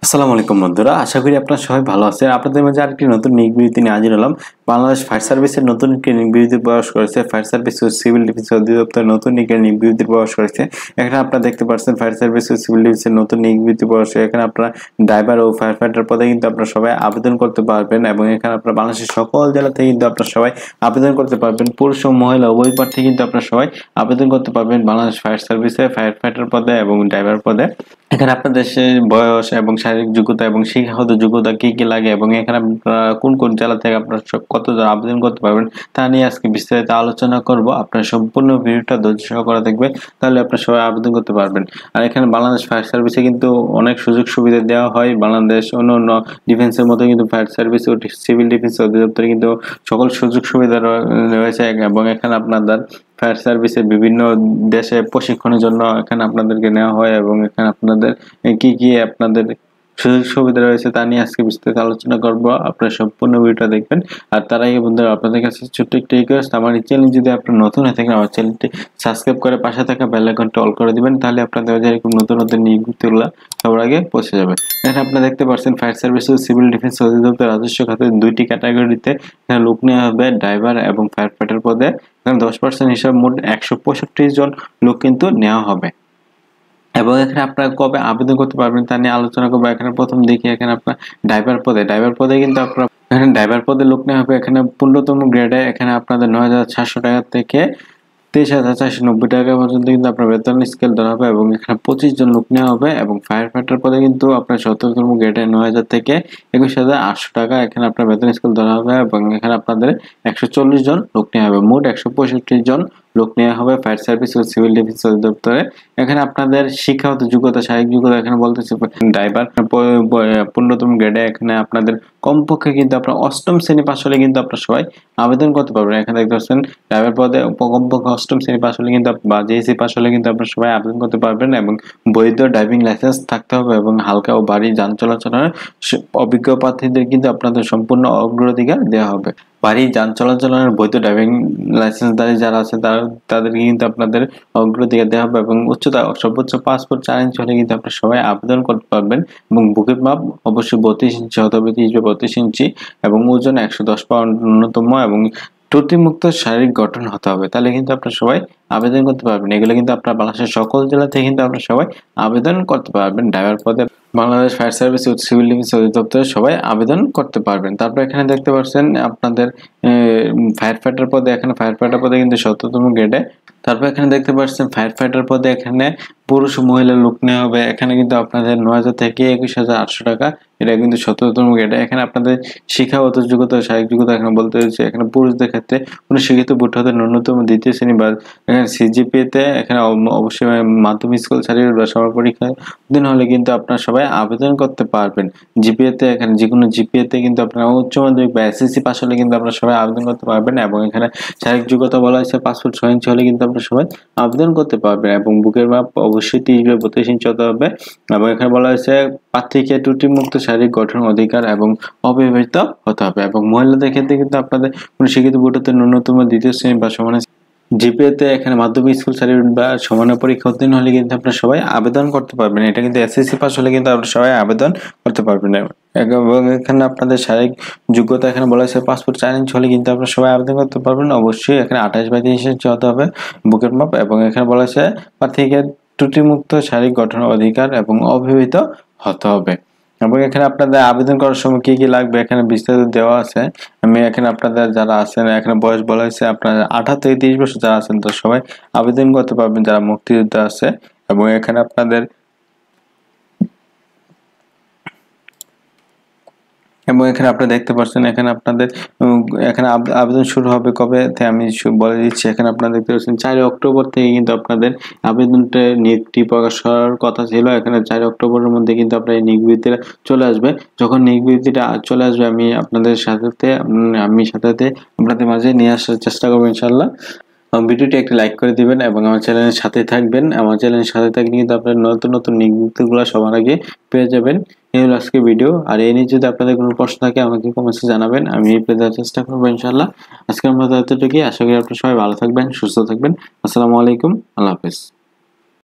আসসালামু আলাইকুম বন্ধুরা, আশা করি আপনারা সবাই ভালো আছেন। আপনাদের মাঝে আরেকটি নতুন নিয়োগ বিজ্ঞপ্তি নিয়ে হাজির হলাম। বাংলাদেশ ফায়ার সার্ভিসের নতুন একটি নিয়োগ বিজ্ঞপ্তি প্রকাশ করেছে। ফায়ার সার্ভিস ও সিভিল ডিফেন্স অধিদপ্তর নতুন একটি নিয়োগ বিজ্ঞপ্তি প্রকাশ করেছে। এখানে আপনারা দেখতে পাচ্ছেন ফায়ার সার্ভিস ও সিভিল ডিফেন্সের নতুন নিয়োগ বিজ্ঞপ্তি প্রকাশ করেছে। এখানে আপনারা ড্রাইভার ও ফায়ার ফাইটার পদে কিন্তু আপনারা সবাই আবেদন করতে পারবেন এবং এখানে আপনারা বাংলাদেশের সকল জেলা থেকে কিন্তু আপনারা সবাই আবেদন করতে পারবেন। পুরুষ ও মহিলা উভয় প্রার্থী কিন্তু আপনারা সবাই আবেদন করতে পারবেন বাংলাদেশ ফায়ার সার্ভিসে ফায়ার ফাইটার পদে এবং ড্রাইভার পদে। এখানে আপনাদের বয়স এবং শারীরিক যোগ্যতা এবং শিক্ষাগত যোগ্যতা কি কি লাগে এবং এখানে আপনারা কোন কোন জেলা থেকে আপনারা কতজন আবেদন করতে পারবেন তা নিয়ে আজকে বিস্তারিত আলোচনা করব। আপনারা সম্পূর্ণ ভিডিওটা ধৈর্য সহকারে দেখবেন, তাহলে আপনারা সবাই আবেদন করতে পারবেন। আর এখানে বাংলাদেশ ফায়ার সার্ভিসে কিন্তু অনেক সুযোগ সুবিধা দেওয়া হয়। বাংলাদেশ অন্য ডিফেন্সের মতো কিন্তু ফায়ার সার্ভিস ও সিভিল ডিফেন্স অধিদপ্তরে কিন্তু সকল সুযোগ সুবিধা রয়েছে এবং এখানে আপনাদের ফায়ার সার্ভিসের বিভিন্ন দেশে প্রশিক্ষণের জন্য এখানে আপনাদেরকে নেওয়া হয় এবং এখানে আপনাদের কি কি আপনাদের সুযোগ সুবিধা রয়েছে তা নিয়ে আজকে বিস্তারিত আলোচনা করব। আপনারা সম্পূর্ণ ভিডিওটা দেখবেন। আর তার আগে বন্ধুরা, আপনাদের কাছে ছোট্ট একটা রিকোয়েস্ট, আমার এই চ্যানেল যদি আপনারা নতুন হয়ে থাকেন আমার চ্যানেলটি সাবস্ক্রাইব করে পাশে থাকা বেল আইকনটি অল করে দিবেন, তাহলে আপনাদের এরকম নতুন নতুন নিয়োগ বিজ্ঞপ্তিগুলো সবার আগে পৌঁছে যাবে। এখানে আপনারা দেখতে পাচ্ছেন ফায়ার সার্ভিস ও সিভিল ডিফেন্স অধিদপ্তর রাজস্ব খাতে দুইটি ক্যাটাগরিতে এখানে লোক নেওয়া হবে, ড্রাইভার এবং ফায়ার ফাইটার পদে। এখানে 10% হিসাব মোট 165 জন লোক কিন্তু নেওয়া হবে এবং এখানে আপনারা কবে আবেদন করতে পারবেন তা নিয়ে আলোচনা করবো। এখানে প্রথম দেখি এখানে আপনার ড্রাইভার পদে কিন্তু আপনার এখানে ড্রাইভার পদে লোক নেওয়া হবে। এখানে 15তম গ্রেডে এখানে আপনাদের 9,700 টাকা থেকে 23,490 টাকা পর্যন্ত কিন্তু আপনার বেতন স্কেল ধরা হবে এবং এখানে 25 জন লোক নেওয়া হবে এবং ফায়ার ফাইটার পদে কিন্তু আপনার 17তম গ্রেডে 9,000 থেকে 21,800 টাকা এখানে আপনার বেতন স্কেল ধরা হবে এবং এখানে আপনাদের 140 জন লোক নেওয়া হবে। মোট 165 জন লোক নেওয়া হবে ফায়ার সার্ভিস ও সিভিল ডিফেন্স অধিদপ্তরে। এখানে আপনাদের শিক্ষাগত যোগ্যতা, শারীরিক যোগ্যতা এখানে বলতেছে ড্রাইভার 15তম গ্রেডে এখানে আপনাদের কমপক্ষে কিন্তু আপনার 8ম শ্রেণী পাস হলে কিন্তু আপনারা সবাই আবেদন করতে পারবেন। এখানে দেখতে পাচ্ছেন ড্রাইভার পদে কমপক্ষে 8ম শ্রেণী পাস হলে কিন্তু বা জেএসসি পাস হলে কিন্তু আপনারা সবাই আবেদন করতে পারবেন এবং বৈধ ড্রাইভিং লাইসেন্স থাকতে হবে এবং হালকা ও ভারী যান চলাচলের অভিজ্ঞ প্রার্থীদের কিন্তু আপনাদের সম্পূর্ণ অগ্রাধিকার দেওয়া হবে। ভারী যান চলাচলের বৈধ ড্রাইভিং লাইসেন্সধারী যারা আছে তাদেরকে কিন্তু আপনাদের অগ্রাধিকার দেওয়া হবে এবং উচ্চতা সর্বোচ্চ 5 ফুট 4 ইঞ্চি হলে কিন্তু আপনারা সবাই আবেদন করতে পারবেন এবং বুকের মাপ অবশ্যই 32 ইঞ্চি হতে হবে, 30 ইঞ্চি এবং ওজন 110 পাউন্ড ন্যূনতম এবং ত্রুটিমুক্ত শারীরিক গঠন হতে হবে, তাহলে কিন্তু আপনারা সবাই আবেদন করতে পারবেন। এগুলো কিন্তু আপনারা বাংলাদেশের সকল জেলা থেকে কিন্তু আপনারা সবাই আবেদন করতে পারবেন। ড্রাইভার পদে বাংলাদেশ ফায়ার সার্ভিস ও সিভিল ডিফেন্স অধিদপ্তরে সবাই আবেদন করতে পারবেন। তারপর এখানে দেখতে পাচ্ছেন আপনাদের ফায়ার ফাইটার পদে, এখানে ফায়ার ফাইটার পদে কিন্তু 17তম গ্রেডে। তারপর এখানে দেখতে পাচ্ছেন ফায়ার ফাইটার পদে এখানে পুরুষ ও মহিলা লোক নেওয়া হবে। এখানে কিন্তু আপনাদের 9,000 থেকে 21,800 টাকা, এটা কিন্তু 17তম গ্রেডে। এখানে আপনাদের শিক্ষাগত যোগ্যতা, শারীরিক যোগ্যতা এখানে বলতে হচ্ছে এখানে পুরুষদের ক্ষেত্রে কোনো শিক্ষিত ভোট হতে ন্যূনতম 2য় শ্রেণী বা এখানে সিজিপিএতে এখানে অবশ্যই মাধ্যমিক স্কুল সার্টিফিকেট বা সবার পরীক্ষায় উত্তীর্ণ হলে কিন্তু আপনারা সবাই আবেদন করতে পারবেন। জিপিএতে এখানে যে কোনো জিপিএতে কিন্তু আপনারা উচ্চ মাধ্যমিক বা এসএসসি পাস হলে কিন্তু আপনারা সবাই আবেদন করতে পারবেন এবং এখানে শারীরিক যোগ্যতা বলা হয়েছে 5 ফুট 6 ইঞ্চি হলে কিন্তু আপনারা সবাই আবেদন করতে পারবেন এবং বুকের মাপ অবশ্যই 30/32 ইঞ্চি হতে হবে এবং এখানে বলা হয়েছে প্রার্থীকে ত্রুটিমুক্ত শারীরিক গঠন অধিকার এবং অবিবাহিত হতে হবে এবং মহিলাদের ক্ষেত্রে কিন্তু আপনাদের কোনো শিক্ষিত ভোট হতে ন্যূনতম 2য় শ্রেণী বা সমান জিপিএতে এখানে মাধ্যমিক স্কুল সার্টিফিকেট বা সমান পরীক্ষা উত্তীর্ণ হলে কিন্তু আপনারা সবাই আবেদন করতে পারবেন। এটা কিন্তু এসএসসি পাস হলে কিন্তু আপনারা সবাই আবেদন করতে পারবেন এবং এখানে আপনাদের শারীরিক যোগ্যতা এখানে বলা হয়েছে 5 ফুট 4 ইঞ্চি হলে কিন্তু আপনারা সবাই আবেদন করতে পারবেন। অবশ্যই এখানে 28/30 ইঞ্চি হতে হবে বুকের মাপ এবং এখানে বলা হয়েছে প্রার্থীকে ত্রুটিমুক্ত শারীরিক গঠন অধিকার এবং অবিবাহিত হতে হবে এবং এখানে আপনাদের আবেদন করার সময় কি কি লাগবে এখানে বিস্তারিত দেওয়া আছে। আমি এখানে আপনাদের যারা আছেন এখানে বয়স বলা হয়েছে আপনার 18 থেকে 30 বছর যারা আছেন তো সবাই আবেদন করতে পারবেন যারা মুক্তিযোদ্ধা আছে এবং এখানে আপনাদের আপনারা দেখতে পাচ্ছেন এখানে আপনাদের এখানে আবেদন শুরু হবে কবে আমি বলে দিচ্ছি। এখানে আপনারা দেখতে পাচ্ছেন 4 অক্টোবর থেকে কিন্তু আপনাদের আবেদনটা নিয়োগটি প্রকাশ করার কথা ছিল। এখানে 4 অক্টোবরের মধ্যে কিন্তু আপনার এই নিয়োগ বিজ্ঞপ্তিটা চলে আসবে। যখন নিয়োগ বিজ্ঞপ্তিটা চলে আসবে আমি আপনাদের সাথে আপনাদের মাঝে নিয়ে আসার চেষ্টা করবো ইনশাআল্লাহ। ভিডিওটি একটি লাইক করে দিবেন এবং আমার চ্যানেলের সাথে থাকবেন। আমার চ্যানেলের সাথে থাকলে কিন্তু আপনারা নতুন নতুন নিয়োগ বিজ্ঞপ্তিগুলো সবার আগে পেয়ে যাবেন। এই হলো আজকে ভিডিও। আর এই নিয়ে যদি আপনাদের কোনো প্রশ্ন থাকে আমাকে কমেন্টসে জানাবেন, আমি রিপ্লাই দেওয়ার চেষ্টা করবো ইনশাআল্লাহ। আজকের মতো এতটুকুই। আশা করি আপনারা সবাই ভালো থাকবেন, সুস্থ থাকবেন। আসসালামু আলাইকুম, আল্লাহ হাফেজ।